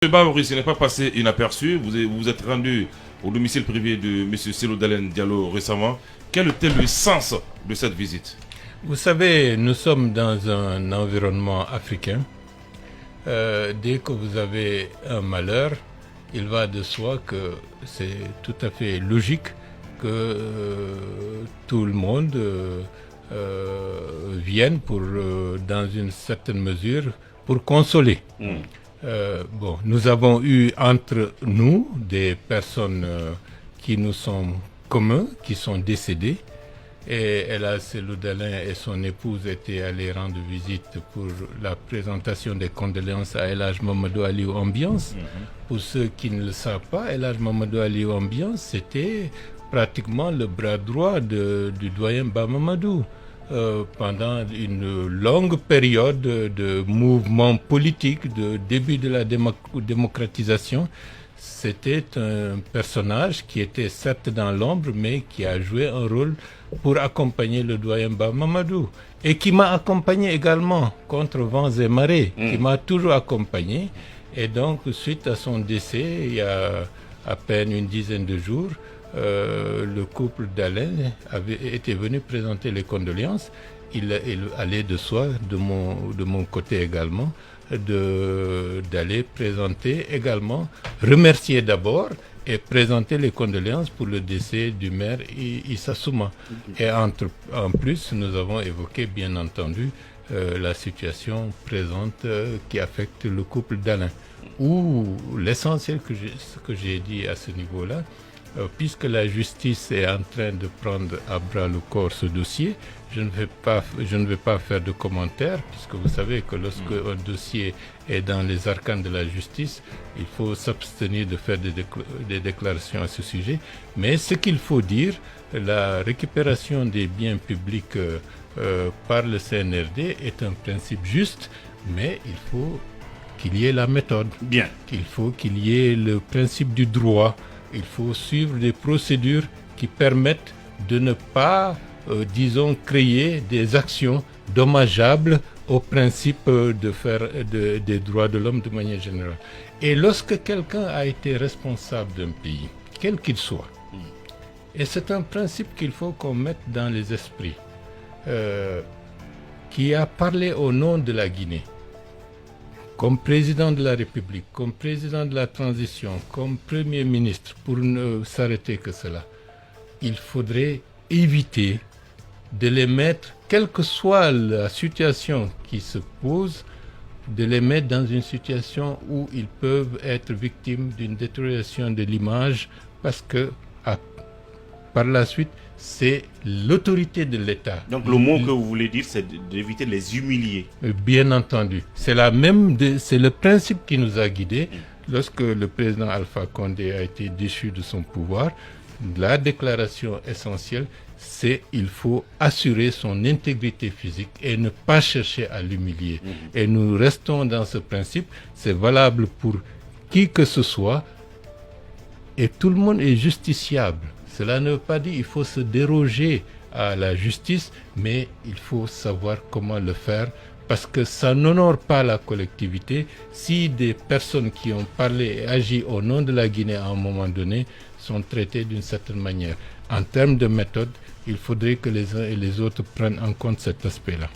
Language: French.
Bahouri, ce n'est pas passé inaperçu. Vous vous êtes rendu au domicile privé de M. Cellou Dalein Diallo récemment. Quel était le sens de cette visite? Vous savez, nous sommes dans un environnement africain. Dès que vous avez un malheur, il va de soi que c'est tout à fait logique que tout le monde vienne pour, dans une certaine mesure, pour consoler. Bon, nous avons eu entre nous des personnes qui nous sont communs, qui sont décédées. Et Ella Cellou Dalein et son épouse étaient allés rendre visite pour la présentation des condoléances à El Hadj Mamadou Aliou Ambiance. Pour ceux qui ne le savent pas, El Hadj Mamadou Aliou Ambiance, c'était pratiquement le bras droit du doyen Ba Mamadou. Pendant une longue période de mouvement politique, de début de la démocratisation, c'était un personnage qui était certes dans l'ombre, mais qui a joué un rôle pour accompagner le doyen Ba Mamadou. Et qui m'a accompagné également contre vents et marées, qui m'a toujours accompagné. Et donc, suite à son décès, il y a à peine une dizaine de jours, le couple Dalein était venu présenter les condoléances. Il allait de soi, de mon côté également, d'aller présenter également, remercier d'abord et présenter les condoléances pour le décès du maire Issa Souma. Et en plus, nous avons évoqué bien entendu la situation présente qui affecte le couple Dalein. Où l'essentiel que j'ai dit à ce niveau-là, puisque la justice est en train de prendre à bras le corps ce dossier, je ne vais pas faire de commentaires, puisque vous savez que lorsque un dossier est dans les arcanes de la justice, il faut s'abstenir de faire des déclarations à ce sujet. Mais ce qu'il faut dire, la récupération des biens publics par le CNRD est un principe juste, mais il faut qu'il y ait la méthode. Bien. Il faut qu'il y ait le principe du droit. Il faut suivre des procédures qui permettent de ne pas, disons, créer des actions dommageables au principe des droits de l'homme de manière générale. Et lorsque quelqu'un a été responsable d'un pays, quel qu'il soit, et c'est un principe qu'il faut qu'on mette dans les esprits, qui a parlé au nom de la Guinée, comme président de la République, comme président de la transition, comme premier ministre, pour ne s'arrêter que cela, il faudrait éviter de les mettre, quelle que soit la situation qui se pose, de les mettre dans une situation où ils peuvent être victimes d'une détérioration de l'image, parce que par la suite, c'est l'autorité de l'État. Donc le mot que vous voulez dire, c'est d'éviter de les humilier. Bien entendu. C'est le principe qui nous a guidés. Lorsque le président Alpha Condé a été déchu de son pouvoir, la déclaration essentielle, c'est qu'il faut assurer son intégrité physique et ne pas chercher à l'humilier. Et nous restons dans ce principe. C'est valable pour qui que ce soit. Et tout le monde est justiciable. Cela ne veut pas dire qu'il faut se déroger à la justice, mais il faut savoir comment le faire, parce que ça n'honore pas la collectivité si des personnes qui ont parlé et agi au nom de la Guinée à un moment donné sont traitées d'une certaine manière. En termes de méthode, il faudrait que les uns et les autres prennent en compte cet aspect-là.